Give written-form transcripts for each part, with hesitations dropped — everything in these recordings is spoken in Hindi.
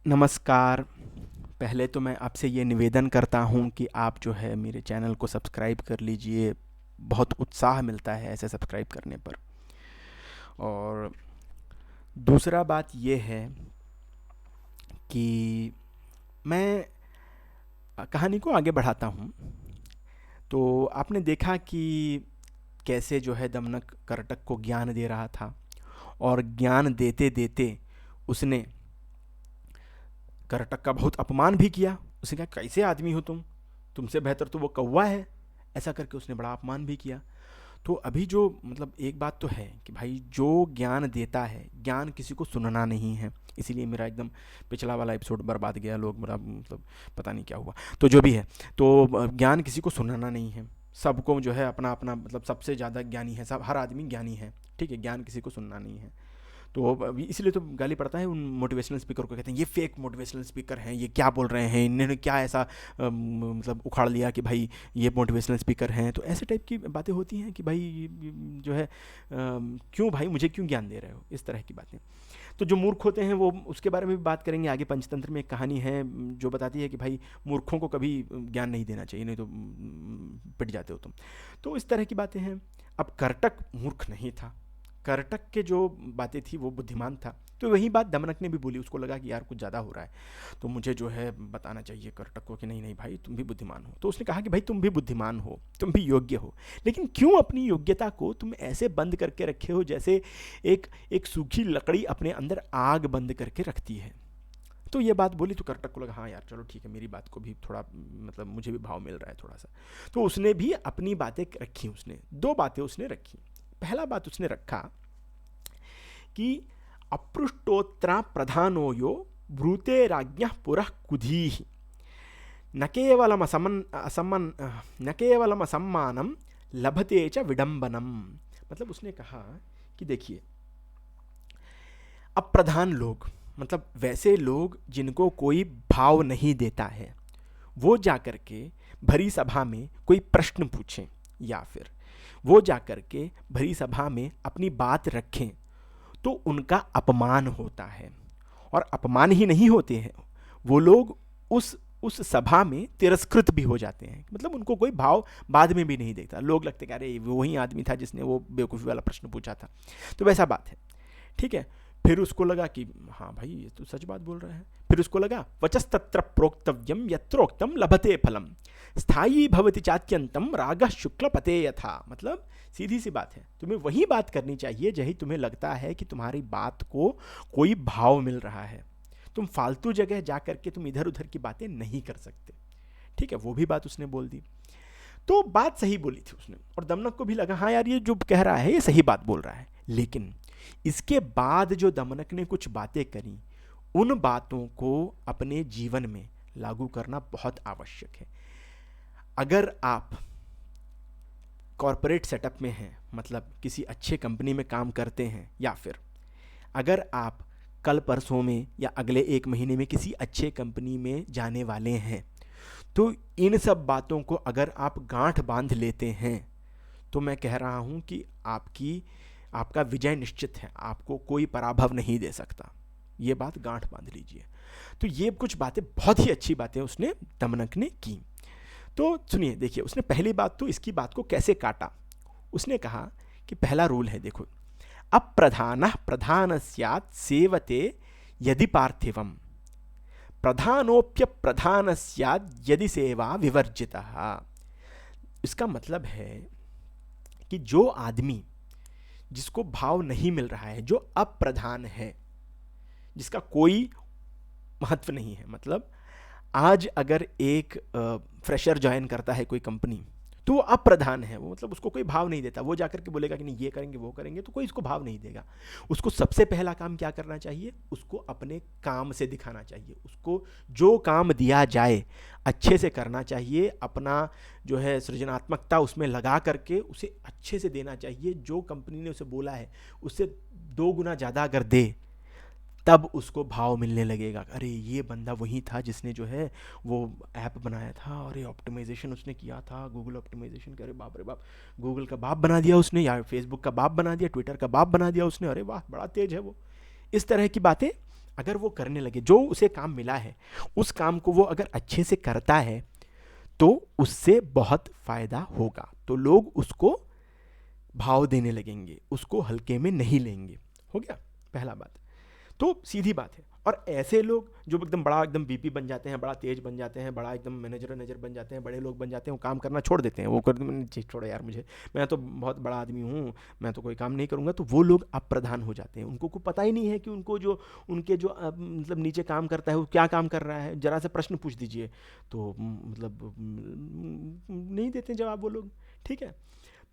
नमस्कार। पहले तो मैं आपसे ये निवेदन करता हूँ कि आप जो है मेरे चैनल को सब्सक्राइब कर लीजिए। बहुत उत्साह मिलता है ऐसे सब्सक्राइब करने पर। और दूसरा बात ये है कि मैं कहानी को आगे बढ़ाता हूँ। तो आपने देखा कि कैसे जो है दमनक करटक को ज्ञान दे रहा था, और ज्ञान देते देते उसने करटक का बहुत अपमान भी किया। उसने कहा, कैसे आदमी हो तुमसे बेहतर तो वो कौवा है। ऐसा करके उसने बड़ा अपमान भी किया। तो अभी जो मतलब एक बात तो है कि भाई जो ज्ञान देता है, ज्ञान किसी को सुनना नहीं है। इसीलिए मेरा एकदम पिछला वाला एपिसोड बर्बाद गया, लोग मेरा मतलब पता नहीं क्या हुआ। तो जो भी है, तो ज्ञान किसी को सुनाना नहीं है। सबको जो है अपना अपना मतलब सबसे ज़्यादा ज्ञानी है, सब हर आदमी ज्ञानी है। ठीक है, ज्ञान किसी को सुनना नहीं है। तो इसलिए तो गाली पड़ता है उन मोटिवेशनल स्पीकर को, कहते हैं ये फेक मोटिवेशनल स्पीकर हैं, ये क्या बोल रहे हैं, इन्होंने क्या ऐसा मतलब उखाड़ लिया कि भाई ये मोटिवेशनल स्पीकर हैं। तो ऐसे टाइप की बातें होती हैं कि भाई जो है क्यों भाई मुझे क्यों ज्ञान दे रहे हो, इस तरह की बातें। तो जो मूर्ख होते हैं वो उसके बारे में भी बात करेंगे आगे। पंचतंत्र में एक कहानी है जो बताती है कि भाई मूर्खों को कभी ज्ञान नहीं देना चाहिए, नहीं तो पिट जाते हो तुम। तो इस तरह की बातें हैं। अब करटक मूर्ख नहीं था, करटक के जो बातें थी वो बुद्धिमान था। तो वही बात दमनक ने भी बोली। उसको लगा कि यार कुछ ज़्यादा हो रहा है, तो मुझे जो है बताना चाहिए करटक को कि नहीं नहीं भाई तुम भी बुद्धिमान हो। तो उसने कहा कि भाई तुम भी बुद्धिमान हो, तुम भी योग्य हो, लेकिन क्यों अपनी योग्यता को तुम ऐसे बंद करके रखे हो जैसे एक एक सूखी लकड़ी अपने अंदर आग बंद करके रखती है। तो ये बात बोली तो करटक को लगा हाँ यार चलो ठीक है, मेरी बात को भी थोड़ा मतलब मुझे भी भाव मिल रहा है थोड़ा सा। तो उसने भी अपनी बातें रखी। उसने दो बातें उसने रखी। पहला बात उसने रखा कि अपृष्टोत्तरा प्रधानो यो ब्रूते राज्ञः पुरः कुधीः न केवलम असमन असमन न केवलम असम्मानम लभते च विडंबनम। मतलब उसने कहा कि देखिए, अप्रधान लोग मतलब वैसे लोग जिनको कोई भाव नहीं देता है, वो जाकर के भरी सभा में कोई प्रश्न पूछें या फिर वो जाकर के भरी सभा में अपनी बात रखें, तो उनका अपमान होता है। और अपमान ही नहीं होते हैं, वो लोग उस सभा में तिरस्कृत भी हो जाते हैं। मतलब उनको कोई भाव बाद में भी नहीं देता। लोग लगते कि अरे वो वही आदमी था जिसने वो बेवकूफ़ी वाला प्रश्न पूछा था। तो वैसा बात है। ठीक है। फिर उसको लगा कि हाँ भाई ये तो सच बात बोल रहा है। फिर उसको लगा वचस्तत्र प्रोक्तव्यम यत्रोक्तम लभते फलम स्थायी भवति चात्यंतम रागः शुक्ल पते यथा। मतलब सीधी सी बात है, तुम्हें वही बात करनी चाहिए जही तुम्हें लगता है कि तुम्हारी बात को कोई भाव मिल रहा है। तुम फालतू जगह जा करके तुम इधर उधर की बातें नहीं कर सकते। ठीक है, वो भी बात उसने बोल दी। तो बात सही बोली थी उसने, और दमनक को भी लगा हाँ यार ये जो कह रहा है ये सही बात बोल रहा है। लेकिन इसके बाद जो दमनक ने कुछ बातें करी, उन बातों को अपने जीवन में लागू करना बहुत आवश्यक है। अगर आप कॉरपोरेट सेटअप में हैं, मतलब किसी अच्छे कंपनी में काम करते हैं, या फिर अगर आप कल परसों में या अगले एक महीने में किसी अच्छे कंपनी में जाने वाले हैं, तो इन सब बातों को अगर आप गांठ बांध लेते हैं तो मैं कह रहा हूं कि आपका विजय निश्चित है। आपको कोई पराभव नहीं दे सकता। ये बात गांठ बांध लीजिए। तो ये कुछ बातें, बहुत ही अच्छी बातें उसने दमनक ने की। तो सुनिए, देखिए उसने पहली बात तो इसकी बात को कैसे काटा। उसने कहा कि पहला रूल है, देखो, अप्रधानः प्रधान स्यात् सेवते यदि पार्थिवम प्रधानोप्य प्रधान स्यात् यदि सेवा विवर्जितः। इसका मतलब है कि जो आदमी जिसको भाव नहीं मिल रहा है, जो अप्रधान है, जिसका कोई महत्व नहीं है, मतलब आज अगर एक फ्रेशर ज्वाइन करता है कोई कंपनी, तो वो अप्रधान है। वो मतलब उसको कोई भाव नहीं देता। वो जाकर के बोलेगा कि नहीं ये करेंगे वो करेंगे, तो कोई इसको भाव नहीं देगा। उसको सबसे पहला काम क्या करना चाहिए, उसको अपने काम से दिखाना चाहिए। उसको जो काम दिया जाए अच्छे से करना चाहिए। अपना जो है सृजनात्मकता उसमें लगा करके उसे अच्छे से देना चाहिए। जो कंपनी ने उसे बोला है उससे 2 गुना ज़्यादा अगर दे, तब उसको भाव मिलने लगेगा। अरे ये बंदा वही था जिसने जो है वो ऐप बनाया था, और ये ऑप्टिमाइजेशन उसने किया था, गूगल ऑप्टिमाइजेशन। अरे बाप रे बाप, गूगल का बाप बना दिया उसने, या फेसबुक का बाप बना दिया, ट्विटर का बाप बना दिया उसने। अरे वाह बड़ा तेज है वो। इस तरह की बातें अगर वो करने लगे, जो उसे काम मिला है उस काम को वो अगर अच्छे से करता है तो उससे बहुत फायदा होगा, तो लोग उसको भाव देने लगेंगे, उसको हल्के में नहीं लेंगे। हो गया पहला बात। तो सीधी बात है। और ऐसे लोग जो एकदम बड़ा एकदम बीपी बन जाते हैं, बड़ा तेज बन जाते हैं, बड़ा एकदम मैनेजर बन जाते हैं, बड़े लोग बन जाते हैं, वो काम करना छोड़ देते हैं, वो कर छोड़ो यार, मुझे, मैं तो बहुत बड़ा आदमी हूँ, मैं तो कोई काम नहीं करूँगा, तो वो लोग अप्रधान हो जाते हैं। उनको पता ही नहीं है कि उनको जो उनके जो मतलब नीचे काम करता है वो क्या काम कर रहा है। जरा से प्रश्न पूछ दीजिए तो मतलब नहीं देते जवाब वो लोग। ठीक है,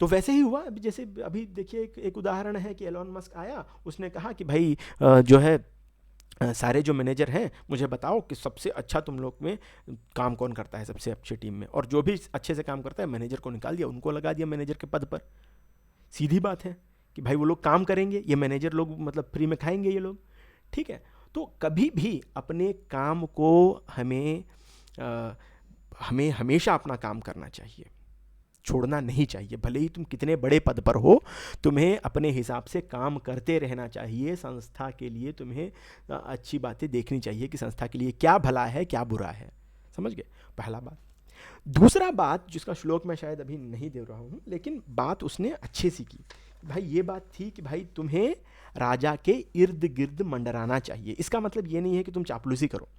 तो वैसे ही हुआ। अभी जैसे अभी देखिए एक उदाहरण है कि एलोन मस्क आया, उसने कहा कि भाई जो है सारे जो मैनेजर हैं मुझे बताओ कि सबसे अच्छा तुम लोग में काम कौन करता है सबसे अच्छी टीम में, और जो भी अच्छे से काम करता है मैनेजर को निकाल दिया, उनको लगा दिया मैनेजर के पद पर। सीधी बात है कि भाई वो लोग काम करेंगे, ये मैनेजर लोग मतलब फ्री में खाएंगे ये लोग। ठीक है, तो कभी भी अपने काम को अ, हमें हमेशा अपना काम करना चाहिए, छोड़ना नहीं चाहिए। भले ही तुम कितने बड़े पद पर हो, तुम्हें अपने हिसाब से काम करते रहना चाहिए। संस्था के लिए तुम्हें अच्छी बातें देखनी चाहिए कि संस्था के लिए क्या भला है क्या बुरा है। समझ गए, पहला बात। दूसरा बात जिसका श्लोक मैं शायद अभी नहीं दे रहा हूँ, लेकिन बात उसने अच्छे से की। भाई ये बात थी कि भाई तुम्हें राजा के इर्द गिर्द मंडराना चाहिए। इसका मतलब ये नहीं है कि तुम चापलूसी करो,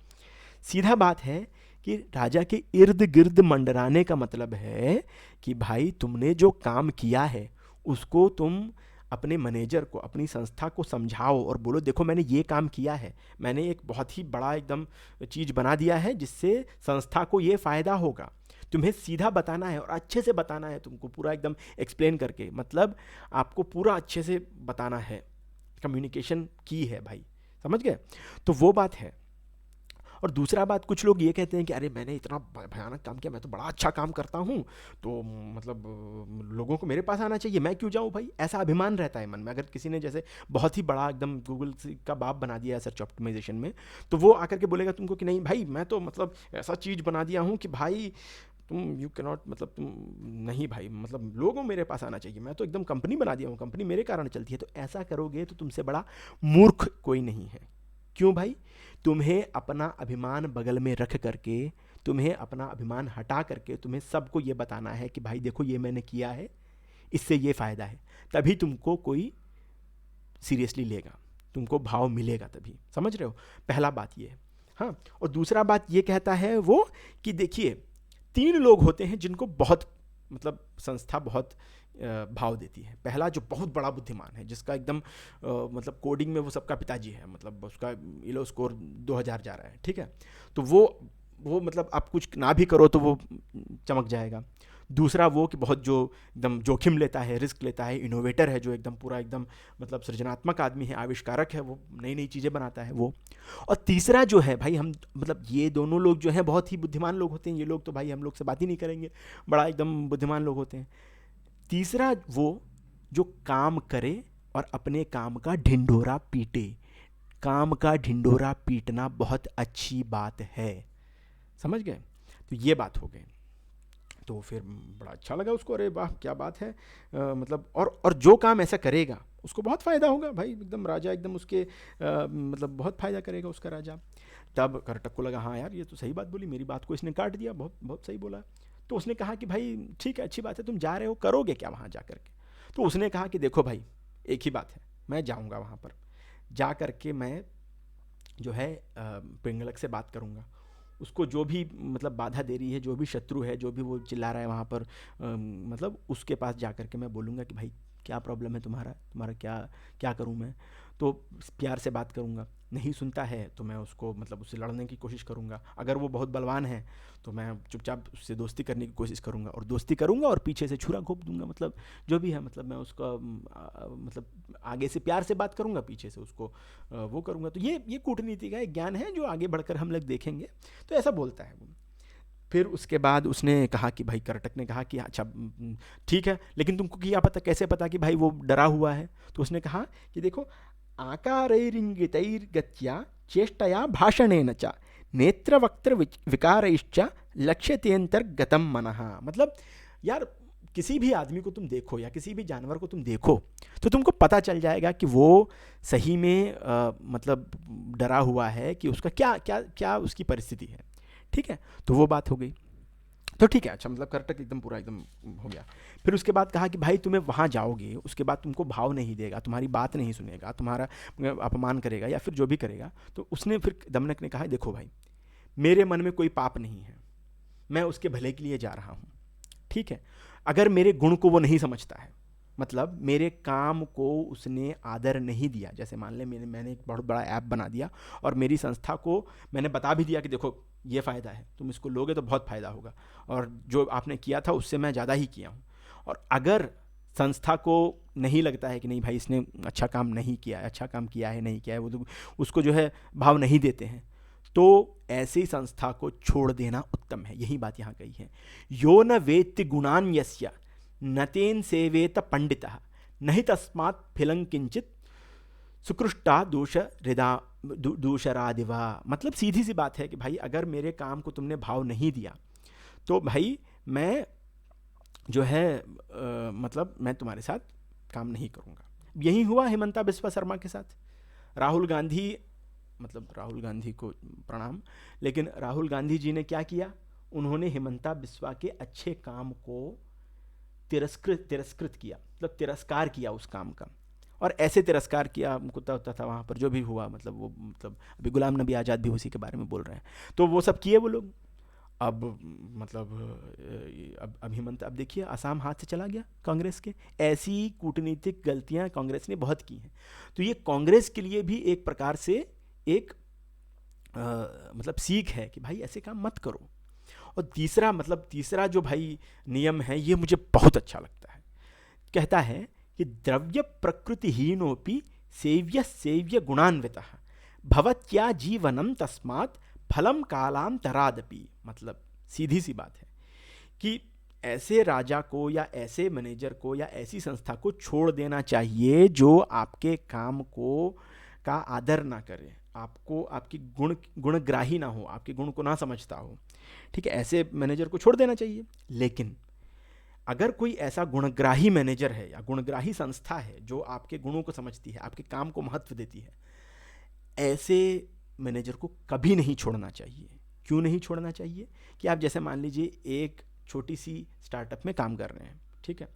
सीधा बात है कि राजा के इर्द गिर्द मंडराने का मतलब है कि भाई तुमने जो काम किया है उसको तुम अपने मैनेजर को, अपनी संस्था को समझाओ और बोलो देखो मैंने ये काम किया है, मैंने एक बहुत ही बड़ा एकदम चीज़ बना दिया है जिससे संस्था को ये फ़ायदा होगा। तुम्हें सीधा बताना है और अच्छे से बताना है, तुमको पूरा एकदम एक्सप्लेन करके, मतलब आपको पूरा अच्छे से बताना है। कम्युनिकेशन की है भाई, समझ गए? तो वो बात है। और दूसरा बात, कुछ लोग ये कहते हैं कि अरे मैंने इतना भयानक काम किया, मैं तो बड़ा अच्छा काम करता हूँ, तो मतलब लोगों को मेरे पास आना चाहिए, मैं क्यों जाऊँ भाई। ऐसा अभिमान रहता है मन में। अगर किसी ने जैसे बहुत ही बड़ा एकदम गूगल का बाप बना दिया है सर्च ऑप्टिमाइजेशन में, तो वो आकर के बोलेगा तुमको कि नहीं भाई मैं तो मतलब ऐसा चीज़ बना दिया हूँ कि भाई तुम यू कैनॉट, मतलब तुम नहीं भाई, मतलब लोगों मेरे पास आना चाहिए, मैं तो एकदम कंपनी बना दिया हूँ, कंपनी मेरे कारण चलती है। तो ऐसा करोगे तो तुमसे बड़ा मूर्ख कोई नहीं है। क्यों भाई? तुम्हें अपना अभिमान बगल में रख करके, तुम्हें अपना अभिमान हटा करके तुम्हें सबको ये बताना है कि भाई देखो ये मैंने किया है, इससे ये फ़ायदा है, तभी तुमको कोई सीरियसली लेगा, तुमको भाव मिलेगा तभी। समझ रहे हो? पहला बात ये है। हाँ, और दूसरा बात ये कहता है वो कि देखिए 3 लोग होते हैं जिनको बहुत मतलब संस्था बहुत भाव देती है। पहला जो बहुत बड़ा बुद्धिमान है, जिसका एकदम मतलब कोडिंग में वो सबका पिताजी है, मतलब उसका इलो स्कोर 2000 जा रहा है। ठीक है, तो वो मतलब आप कुछ ना भी करो तो वो चमक जाएगा। दूसरा वो कि बहुत जो एकदम जोखिम लेता है, रिस्क लेता है, इनोवेटर है, जो एकदम पूरा एकदम मतलब सृजनात्मक आदमी है, आविष्कारक है, वो नई नई चीज़ें बनाता है वो। और तीसरा जो है भाई, हम मतलब ये दोनों लोग जो हैं बहुत ही बुद्धिमान लोग होते हैं। ये लोग तो भाई हम लोग से बात ही नहीं करेंगे, बड़ा एकदम बुद्धिमान लोग होते हैं। तीसरा वो जो काम करे और अपने काम का ढिंढोरा पीटे। काम का ढिंढोरा पीटना बहुत अच्छी बात है, समझ गए? तो ये बात हो गई। तो फिर बड़ा अच्छा लगा उसको, अरे वाह क्या बात है। मतलब और जो काम ऐसा करेगा उसको बहुत फ़ायदा होगा भाई, एकदम राजा एकदम उसके मतलब बहुत फ़ायदा करेगा उसका राजा। तब करटक को लगा हाँ यार ये तो सही बात बोली, मेरी बात को इसने काट दिया, बहुत बहुत सही बोला। तो उसने कहा कि भाई ठीक है, अच्छी बात है, तुम जा रहे हो, करोगे क्या वहाँ जा कर के? तो उसने कहा कि देखो भाई एक ही बात है, मैं जाऊँगा वहाँ पर, जा कर के मैं जो है पिंगलक से बात करूँगा। उसको जो भी मतलब बाधा दे रही है, जो भी शत्रु है, जो भी वो चिल्ला रहा है वहाँ पर, मतलब उसके पास जा कर के मैं बोलूँगा कि भाई क्या प्रॉब्लम है तुम्हारा, तुम्हारा क्या क्या करूँ मैं। तो प्यार से बात करूँगा, नहीं सुनता है तो मैं उसको मतलब उससे लड़ने की कोशिश करूँगा। अगर वो बहुत बलवान है तो मैं चुपचाप उससे दोस्ती करने की कोशिश करूँगा, और दोस्ती करूँगा और पीछे से छुरा घोंप दूंगा, मतलब जो भी है, मतलब मैं उसका मतलब आगे से प्यार से बात करूँगा, पीछे से उसको वो करूँगा। तो ये कूटनीति का एक ज्ञान है जो आगे बढ़कर हम लोग देखेंगे। तो ऐसा बोलता है वो। फिर उसके बाद उसने कहा कि भाई, करटक ने कहा कि अच्छा ठीक है, लेकिन तुमको क्या पता, कैसे पता कि भाई वो डरा हुआ है? तो उसने कहा कि देखो, आकारैरिंगितैर्गत्या चेष्टया भाषणेन च नेत्रवक्त्र विकारैश्च लक्ष्यतेऽन्तर्गतं मनः। मतलब यार किसी भी आदमी को तुम देखो या किसी भी जानवर को तुम देखो तो तुमको पता चल जाएगा कि वो सही में मतलब डरा हुआ है कि उसका क्या क्या क्या उसकी परिस्थिति है। ठीक है, तो वो बात हो गई। तो ठीक है, अच्छा, मतलब कर्टक एकदम पूरा एकदम हो गया। फिर उसके बाद कहा कि भाई तुम्हें वहाँ जाओगे, उसके बाद तुमको भाव नहीं देगा, तुम्हारी बात नहीं सुनेगा, तुम्हारा अपमान करेगा या फिर जो भी करेगा। तो उसने फिर दमनक ने कहा, देखो भाई, मेरे मन में कोई पाप नहीं है, मैं उसके भले के लिए जा रहा हूँ। ठीक है, अगर मेरे गुण को वो नहीं समझता है, मतलब मेरे काम को उसने आदर नहीं दिया, जैसे मान ले मैंने एक बहुत बड़ा ऐप बना दिया और मेरी संस्था को मैंने बता भी दिया कि देखो ये फ़ायदा है, तुम इसको लोगे तो बहुत फ़ायदा होगा, और जो आपने किया था उससे मैं ज़्यादा ही किया हूँ, और अगर संस्था को नहीं लगता है कि नहीं भाई इसने अच्छा काम नहीं किया है, अच्छा काम किया है नहीं किया है, वो तो उसको जो है भाव नहीं देते हैं, तो ऐसी संस्था को छोड़ देना उत्तम है। यही बात यहाँ कही है, यो न वेत्ति गुणान यस्य न तेन सेवेत पंडितः नहीं तस्मात् फिलं किंचित सुकृष्टा दूषरादिवा। मतलब सीधी सी बात है कि भाई अगर मेरे काम को तुमने भाव नहीं दिया तो भाई मैं जो है मतलब मैं तुम्हारे साथ काम नहीं करूँगा। यही हुआ हेमंता बिस्वा शर्मा के साथ। राहुल गांधी, मतलब राहुल गांधी को प्रणाम, लेकिन राहुल गांधी जी ने क्या किया, उन्होंने हेमंता बिस्वा के अच्छे काम को तिरस्कृत किया, मतलब तिरस्कार किया उस काम का, और ऐसे तिरस्कार किया कुत्ता उत्ता था वहाँ पर जो भी हुआ, मतलब वो मतलब अभी गुलाम नबी आज़ाद भी उसी के बारे में बोल रहे हैं, तो वो सब किए वो लोग। अब मतलब अब हेमंत, अब देखिए आसाम हाथ से चला गया कांग्रेस के। ऐसी कूटनीतिक गलतियां कांग्रेस ने बहुत की हैं, तो ये कांग्रेस के लिए भी एक प्रकार से एक मतलब सीख है कि भाई ऐसे काम मत करो। और तीसरा जो भाई नियम है, ये मुझे बहुत अच्छा लगता है। कहता है कि द्रव्य प्रकृतिहीनोपि सेव्य गुणान्वितः भवत्या जीवनम तस्मात् फलम कालांतरादपि। मतलब सीधी सी बात है कि ऐसे राजा को या ऐसे मैनेजर को या ऐसी संस्था को छोड़ देना चाहिए जो आपके काम को का आदर ना करे, आपको आपकी गुणग्राही ना हो, आपके गुण को ना समझता हो। ठीक है, ऐसे मैनेजर को छोड़ देना चाहिए। लेकिन अगर कोई ऐसा गुणग्राही मैनेजर है या गुणग्राही संस्था है जो आपके गुणों को समझती है, आपके काम को महत्व देती है, ऐसे मैनेजर को कभी नहीं छोड़ना चाहिए। क्यों नहीं छोड़ना चाहिए कि आप जैसे मान लीजिए एक छोटी सी स्टार्टअप में काम कर रहे हैं, ठीक है,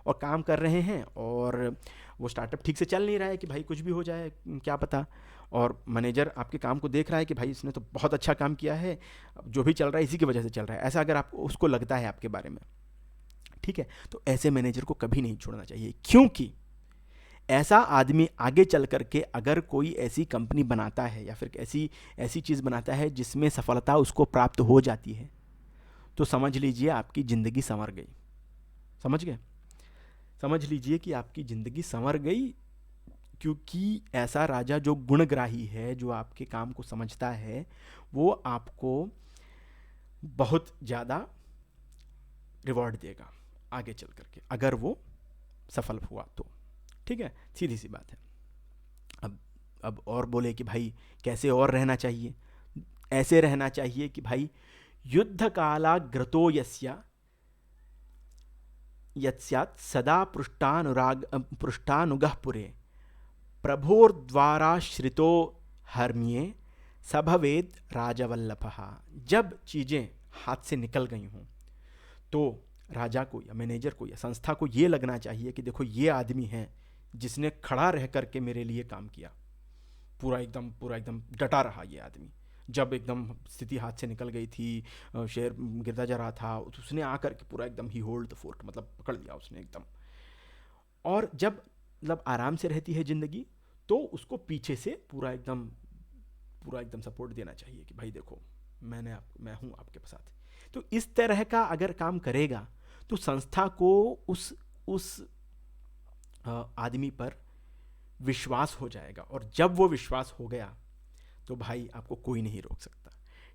और काम कर रहे हैं और वो स्टार्टअप ठीक से चल नहीं रहा है कि भाई कुछ भी हो जाए क्या पता, और मैनेजर आपके काम को देख रहा है कि भाई इसने तो बहुत अच्छा काम किया है, जो भी चल रहा है इसी की वजह से चल रहा है, ऐसा अगर आपको उसको लगता है आपके बारे में, ठीक है, तो ऐसे मैनेजर को कभी नहीं छोड़ना चाहिए। क्योंकि ऐसा आदमी आगे चल करके अगर कोई ऐसी कंपनी बनाता है या फिर ऐसी चीज़ बनाता है जिसमें सफलता उसको प्राप्त हो जाती है, तो समझ लीजिए आपकी ज़िंदगी संवर गई। समझ गए? समझ लीजिए कि आपकी ज़िंदगी संवर गई, क्योंकि ऐसा राजा जो गुणग्राही है, जो आपके काम को समझता है, वो आपको बहुत ज़्यादा रिवॉर्ड देगा आगे चल करके, अगर वो सफल हुआ तो। ठीक है, सीधी सी बात है। अब और बोले कि भाई कैसे और रहना चाहिए? ऐसे रहना चाहिए कि भाई युद्ध कालाग्रतो यत्स्यात् सदा पृष्ठानुगः पुरे प्रभोर्द्वाराश्रितो हर्म्ये सभवेद राजवल्लभः। जब चीज़ें हाथ से निकल गई हों तो राजा को या मैनेजर को या संस्था को ये लगना चाहिए कि देखो ये आदमी है जिसने खड़ा रह करके मेरे लिए काम किया, पूरा एकदम डटा रहा ये आदमी। जब एकदम स्थिति हाथ से निकल गई थी, शेयर गिरता जा रहा था, तो उसने आकर के पूरा एकदम ही होल्ड द फोर्ट, मतलब पकड़ लिया उसने एकदम। और जब मतलब आराम से रहती है ज़िंदगी तो उसको पीछे से पूरा एकदम सपोर्ट देना चाहिए कि भाई देखो मैं हूँ आपके साथ। तो इस तरह का अगर काम करेगा तो संस्था को उस आदमी पर विश्वास हो जाएगा, और जब वो विश्वास हो गया तो भाई आपको कोई नहीं रोक सकता।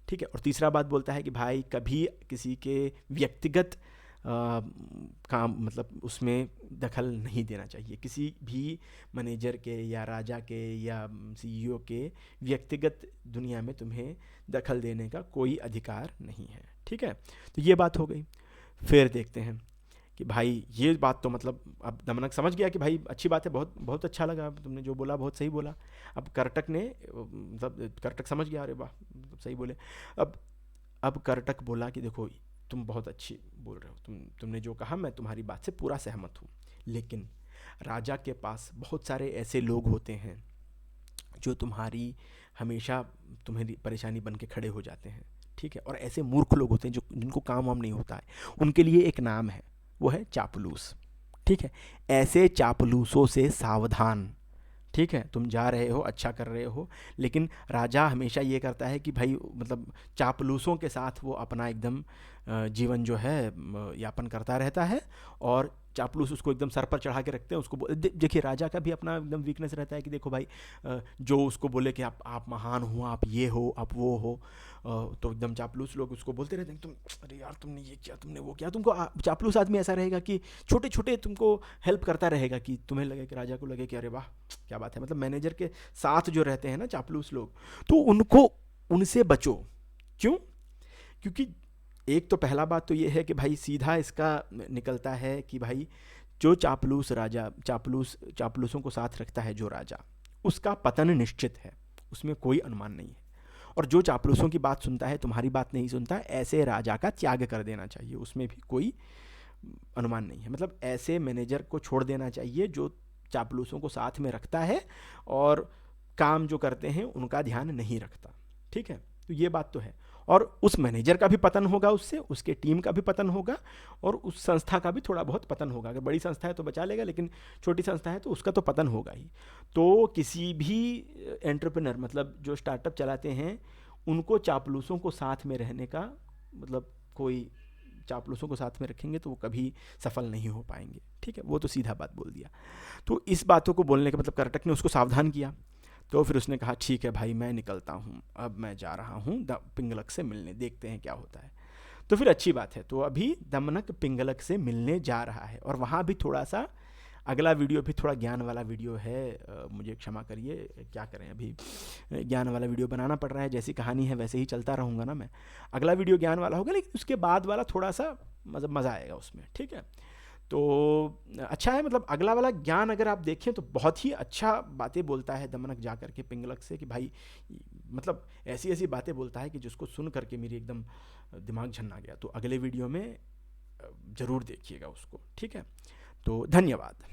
ठीक है, और तीसरा बात बोलता है कि भाई कभी किसी के व्यक्तिगत काम, मतलब उसमें दखल नहीं देना चाहिए। किसी भी मैनेजर के या राजा के या सीईओ के व्यक्तिगत दुनिया में तुम्हें दखल देने का कोई अधिकार नहीं है। ठीक है, तो ये बात हो गई। फिर देखते हैं कि भाई ये बात तो मतलब अब दमनक समझ गया कि भाई अच्छी बात है, बहुत बहुत अच्छा लगा, तुमने जो बोला बहुत सही बोला। अब करटक ने मतलब करटक समझ गया, अरे वाह मतलब सही बोले। अब अब करटक बोला कि देखो तुम बहुत अच्छी बोल रहे हो, तुमने जो कहा मैं तुम्हारी बात से पूरा सहमत हूँ, लेकिन राजा के पास बहुत सारे ऐसे लोग होते हैं जो तुम्हारी हमेशा तुम्हारी परेशानी बन के खड़े हो जाते हैं, ठीक है, और ऐसे मूर्ख लोग होते हैं जो जिनको काम वाम नहीं होता है, उनके लिए एक नाम है, वो है चापलूस, ठीक है। ऐसे चापलूसों से सावधान, ठीक है, तुम जा रहे हो अच्छा कर रहे हो, लेकिन राजा हमेशा ये करता है कि भाई मतलब चापलूसों के साथ वो अपना एकदम जीवन जो है यापन करता रहता है, और चापलूस उसको एकदम सर पर चढ़ा के रखते हैं, उसको देखिए राजा का भी अपना एकदम वीकनेस रहता है कि देखो भाई जो उसको बोले कि आप महान हो, आप ये हो, आप वो हो, तो एकदम चापलूस लोग उसको बोलते रहते हैं तुम, अरे यार तुमने ये किया, तुमने वो किया, तुमको चापलूस आदमी ऐसा रहेगा कि छोटे छोटे तुमको हेल्प करता रहेगा, कि तुम्हें लगे कि राजा को लगे कि अरे वाह क्या बात है, मतलब मैनेजर के साथ जो रहते हैं ना चापलूस लोग, तो उनको उनसे बचो। क्यों? क्योंकि एक तो पहला बात तो ये है कि भाई सीधा इसका निकलता है कि भाई जो चापलूस राजा चापलूसों को साथ रखता है जो राजा, उसका पतन निश्चित है, उसमें कोई अनुमान नहीं है। और जो चापलूसों की बात सुनता है, तुम्हारी बात नहीं सुनता, ऐसे राजा का त्याग कर देना चाहिए, उसमें भी कोई अनुमान नहीं है। मतलब ऐसे मैनेजर को छोड़ देना चाहिए जो चापलूसों को साथ में रखता है और काम जो करते हैं उनका ध्यान नहीं रखता, ठीक है। तो ये बात तो है, और उस मैनेजर का भी पतन होगा उससे, उसके टीम का भी पतन होगा, और उस संस्था का भी थोड़ा बहुत पतन होगा। अगर बड़ी संस्था है तो बचा लेगा, लेकिन छोटी संस्था है तो उसका तो पतन होगा ही। तो किसी भी एंटरप्रेनर मतलब जो स्टार्टअप चलाते हैं, उनको चापलूसों को साथ में रहने का मतलब कोई, चापलूसों को साथ में रखेंगे तो वो कभी सफल नहीं हो पाएंगे, ठीक है। वो तो सीधा बात बोल दिया। तो इस बातों को बोलने का मतलब करटक ने उसको सावधान किया। तो फिर उसने कहा ठीक है भाई मैं निकलता हूँ, अब मैं जा रहा हूँ पिंगलक से मिलने, देखते हैं क्या होता है। तो फिर अच्छी बात है, तो अभी दमनक पिंगलक से मिलने जा रहा है, और वहाँ भी थोड़ा सा अगला वीडियो भी थोड़ा ज्ञान वाला वीडियो है, मुझे क्षमा करिए, क्या करें अभी ज्ञान वाला वीडियो बनाना पड़ रहा है, जैसी कहानी है वैसे ही चलता रहूँगा ना मैं। अगला वीडियो ज्ञान वाला होगा, लेकिन उसके बाद वाला थोड़ा सा मतलब मज़ा आएगा उसमें, ठीक है। तो अच्छा है, मतलब अगला वाला ज्ञान अगर आप देखें तो बहुत ही अच्छा बातें बोलता है दमनक जा करके पिंगलक से, कि भाई मतलब ऐसी ऐसी बातें बोलता है कि जिसको सुन करके मेरी एकदम दिमाग झन्ना गया। तो अगले वीडियो में ज़रूर देखिएगा उसको, ठीक है। तो धन्यवाद।